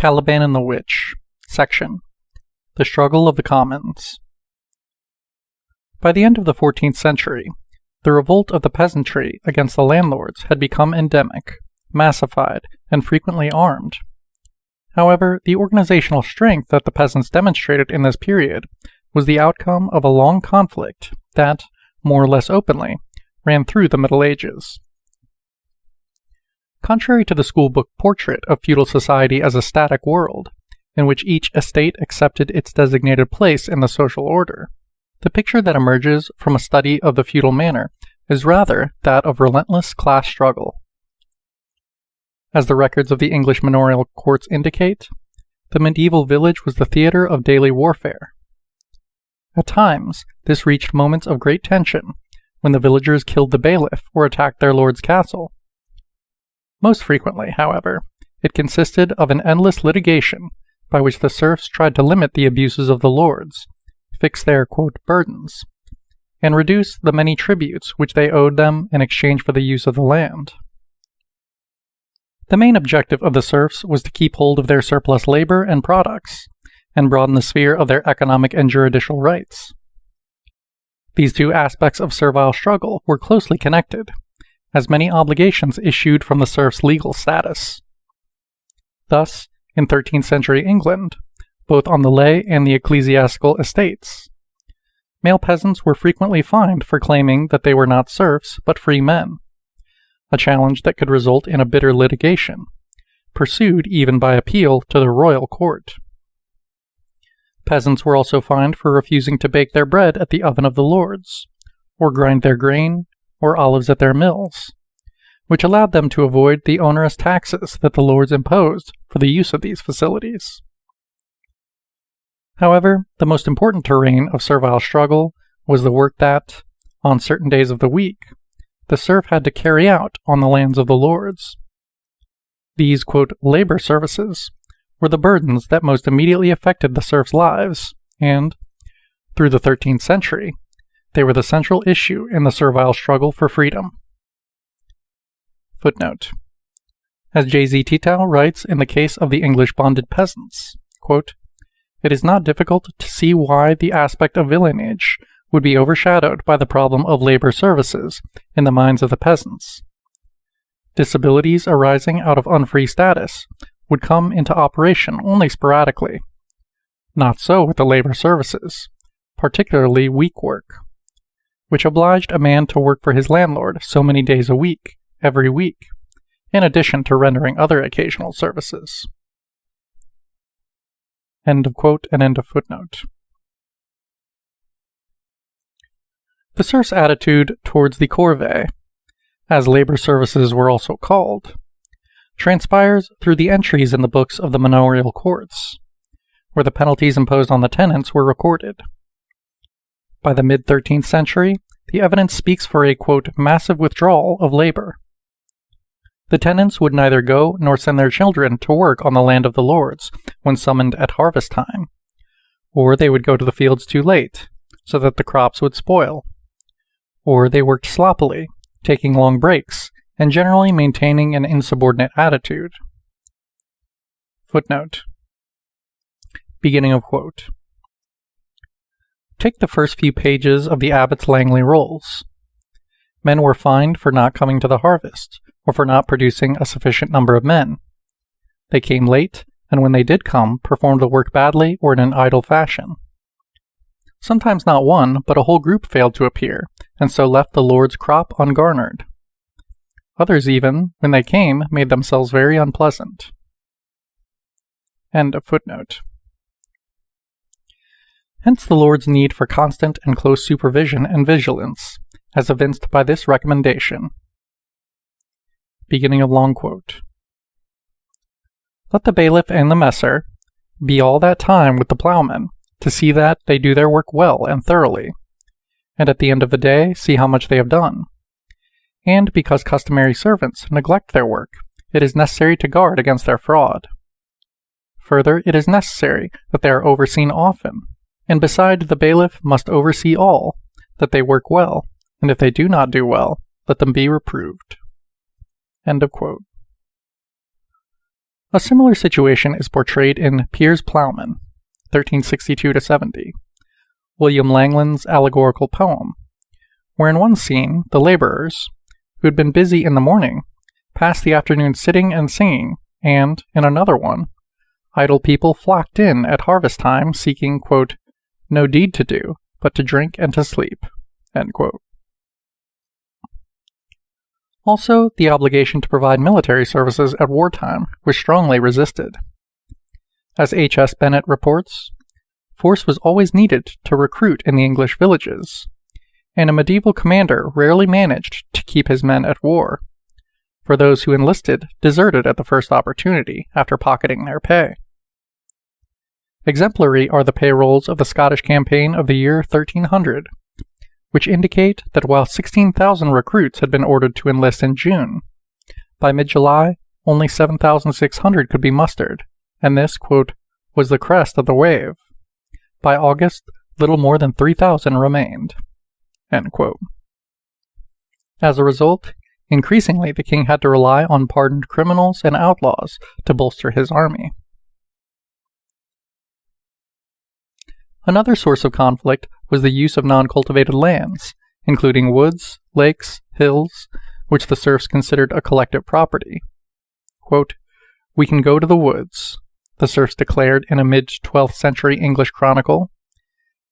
Caliban and the Witch, Section, The Struggle of the Commons. By the end of the 14th century, the revolt of the peasantry against the landlords had become endemic, massified, and frequently armed. However, the organizational strength that the peasants demonstrated in this period was the outcome of a long conflict that, more or less openly, ran through the Middle Ages. Contrary to the schoolbook portrait of feudal society as a static world, in which each estate accepted its designated place in the social order, the picture that emerges from a study of the feudal manor is rather that of relentless class struggle. As the records of the English manorial courts indicate, the medieval village was the theater of daily warfare. At times, this reached moments of great tension when the villagers killed the bailiff or attacked their lord's castle. Most frequently, however, it consisted of an endless litigation by which the serfs tried to limit the abuses of the lords, fix their, quote, burdens, and reduce the many tributes which they owed them in exchange for the use of the land. The main objective of the serfs was to keep hold of their surplus labor and products, and broaden the sphere of their economic and juridical rights. These two aspects of servile struggle were closely connected, as many obligations issued from the serfs' legal status. Thus, in 13th century England, both on the lay and the ecclesiastical estates, male peasants were frequently fined for claiming that they were not serfs but free men, a challenge that could result in a bitter litigation, pursued even by appeal to the royal court. Peasants were also fined for refusing to bake their bread at the oven of the lords, or grind their grain or olives at their mills, which allowed them to avoid the onerous taxes that the lords imposed for the use of these facilities. However, the most important terrain of servile struggle was the work that, on certain days of the week, the serf had to carry out on the lands of the lords. These, quote, labor services were the burdens that most immediately affected the serfs' lives, and, through the 13th century, they were the central issue in the servile struggle for freedom. Footnote. As J.Z. Titow writes in the case of the English bonded peasants, quote, "It is not difficult to see why the aspect of villeinage would be overshadowed by the problem of labor services in the minds of the peasants. Disabilities arising out of unfree status would come into operation only sporadically. Not so with the labor services, particularly week work, which obliged a man to work for his landlord so many days a week, every week, in addition to rendering other occasional services." End of quote and end of footnote. The serfs' attitude towards the corvée, as labor services were also called, transpires through the entries in the books of the manorial courts, where the penalties imposed on the tenants were recorded. By the mid-13th century, the evidence speaks for a, quote, massive withdrawal of labor. The tenants would neither go nor send their children to work on the land of the lords when summoned at harvest time, or they would go to the fields too late, so that the crops would spoil, or they worked sloppily, taking long breaks, and generally maintaining an insubordinate attitude. Footnote. Beginning of quote. Take the first few pages of the Abbott's Langley Rolls. Men were fined for not coming to the harvest, or for not producing a sufficient number of men. They came late, and when they did come, performed the work badly or in an idle fashion. Sometimes not one, but a whole group failed to appear, and so left the lord's crop ungarnered. Others even, when they came, made themselves very unpleasant. End of footnote. Hence the lord's need for constant and close supervision and vigilance, as evinced by this recommendation. Beginning of long quote. Let the bailiff and the messer be all that time with the ploughmen, to see that they do their work well and thoroughly, and at the end of the day see how much they have done. And because customary servants neglect their work, it is necessary to guard against their fraud. Further, it is necessary that they are overseen often, and beside the bailiff must oversee all, that they work well, and if they do not do well, let them be reproved. End of quote. A similar situation is portrayed in Piers Plowman, 1362–70, William Langland's allegorical poem, where in one scene the laborers, who had been busy in the morning, passed the afternoon sitting and singing, and, in another one, idle people flocked in at harvest time seeking, quote, no deed to do, but to drink and to sleep, end quote. Also, the obligation to provide military services at wartime was strongly resisted. As H.S. Bennett reports, force was always needed to recruit in the English villages, and a medieval commander rarely managed to keep his men at war, for those who enlisted deserted at the first opportunity after pocketing their pay. Exemplary are the payrolls of the Scottish campaign of the year 1300, which indicate that while 16,000 recruits had been ordered to enlist in June, by mid-July only 7,600 could be mustered, and this, quote, was the crest of the wave. By August, little more than 3,000 remained, end quote. As a result, increasingly the king had to rely on pardoned criminals and outlaws to bolster his army. Another source of conflict was the use of non-cultivated lands, including woods, lakes, hills, which the serfs considered a collective property. Quote, we can go to the woods, the serfs declared in a mid-12th century English chronicle,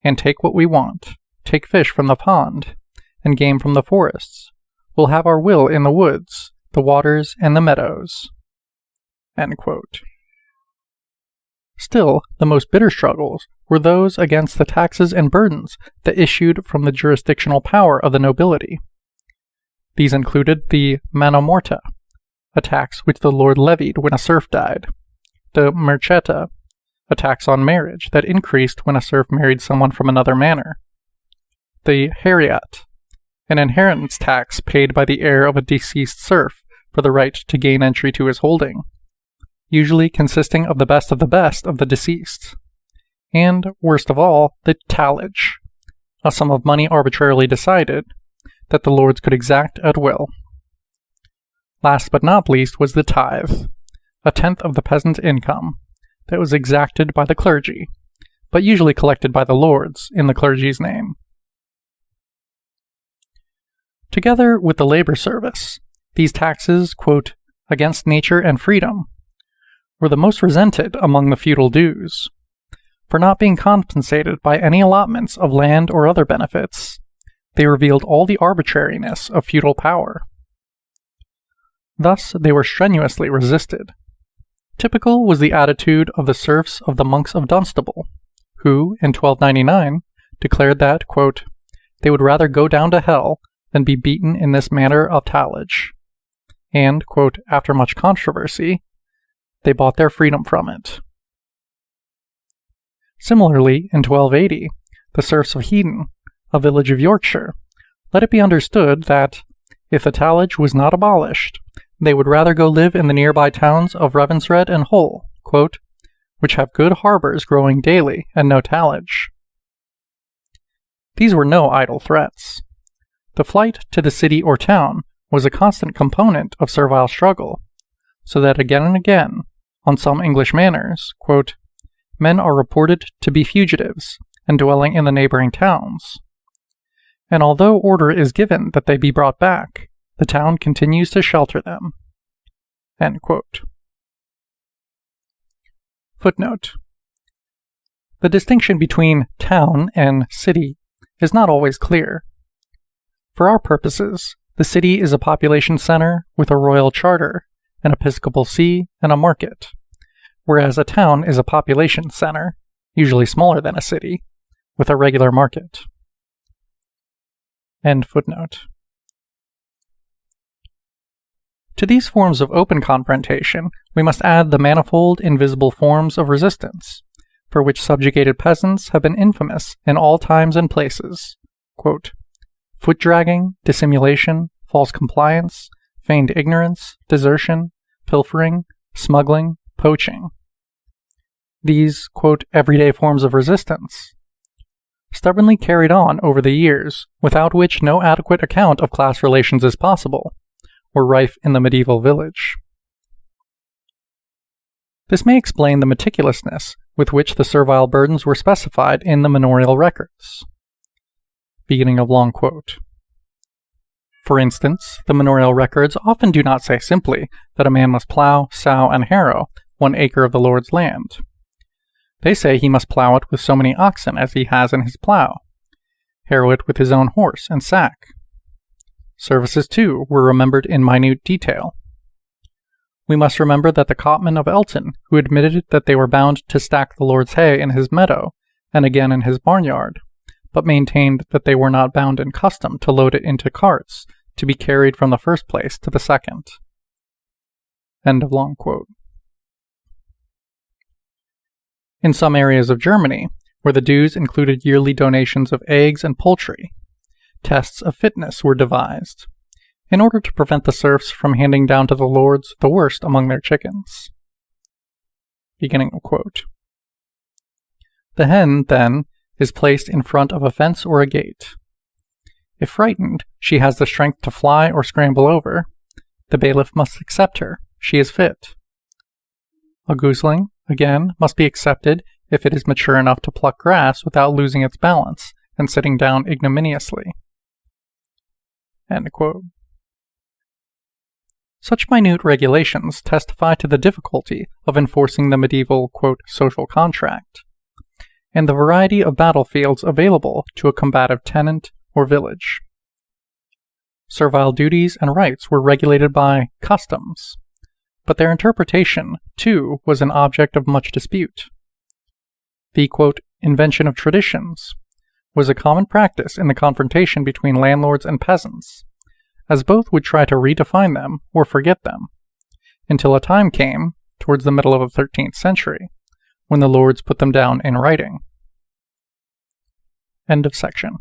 and take what we want, take fish from the pond, and game from the forests. We'll have our will in the woods, the waters, and the meadows. End quote. Still, the most bitter struggles were those against the taxes and burdens that issued from the jurisdictional power of the nobility. These included the mana morta, a tax which the lord levied when a serf died, the mercheta, a tax on marriage that increased when a serf married someone from another manor, the heriat, an inheritance tax paid by the heir of a deceased serf for the right to gain entry to his holding, usually consisting of the best of the deceased, and, worst of all, the tallage, a sum of money arbitrarily decided that the lords could exact at will. Last but not least was the tithe, a tenth of the peasant's income, that was exacted by the clergy, but usually collected by the lords in the clergy's name. Together with the labor service, these taxes, quote, against nature and freedom, were the most resented among the feudal dues, for not being compensated by any allotments of land or other benefits. They revealed all the arbitrariness of feudal power. Thus, they were strenuously resisted. Typical was the attitude of the serfs of the monks of Dunstable, who, in 1299, declared that, quote, they would rather go down to hell than be beaten in this manner of tallage, and, quote, after much controversy, they bought their freedom from it. Similarly, in 1280, the serfs of Hedon, a village of Yorkshire, let it be understood that, if the tallage was not abolished, they would rather go live in the nearby towns of Ravensred and Hull, quote, which have good harbors growing daily and no tallage. These were no idle threats. The flight to the city or town was a constant component of servile struggle, so that again and again, on some English manors, quote, men are reported to be fugitives and dwelling in the neighboring towns. And although order is given that they be brought back, the town continues to shelter them. End quote. Footnote. The distinction between town and city is not always clear. For our purposes, the city is a population center with a royal charter, an episcopal see, and a market, whereas a town is a population center, usually smaller than a city, with a regular market. End footnote. To these forms of open confrontation, we must add the manifold invisible forms of resistance, for which subjugated peasants have been infamous in all times and places. Quote, foot-dragging, dissimulation, false compliance, feigned ignorance, desertion, pilfering, smuggling, poaching. These, quote, everyday forms of resistance, stubbornly carried on over the years, without which no adequate account of class relations is possible, were rife in the medieval village. This may explain the meticulousness with which the servile burdens were specified in the manorial records. Beginning of long quote. For instance, the manorial records often do not say simply that a man must plow, sow, and harrow 1 acre of the Lord's land. They say he must plow it with so many oxen as he has in his plow, harrow it with his own horse and sack. Services, too, were remembered in minute detail. We must remember that the copman of Elton, who admitted that they were bound to stack the Lord's hay in his meadow and again in his barnyard, but maintained that they were not bound in custom to load it into carts to be carried from the first place to the second. End of long quote. In some areas of Germany, where the dues included yearly donations of eggs and poultry, tests of fitness were devised, in order to prevent the serfs from handing down to the lords the worst among their chickens. Beginning of quote. The hen, then, is placed in front of a fence or a gate. If frightened, she has the strength to fly or scramble over. The bailiff must accept her. She is fit. A gooseling, again, must be accepted if it is mature enough to pluck grass without losing its balance and sitting down ignominiously. End quote. Such minute regulations testify to the difficulty of enforcing the medieval, quote, social contract, and the variety of battlefields available to a combative tenant or village. Servile duties and rights were regulated by customs, but their interpretation, too, was an object of much dispute. The, quote, invention of traditions was a common practice in the confrontation between landlords and peasants, as both would try to redefine them or forget them, until a time came, towards the middle of the 13th century, when the lords put them down in writing. End of section.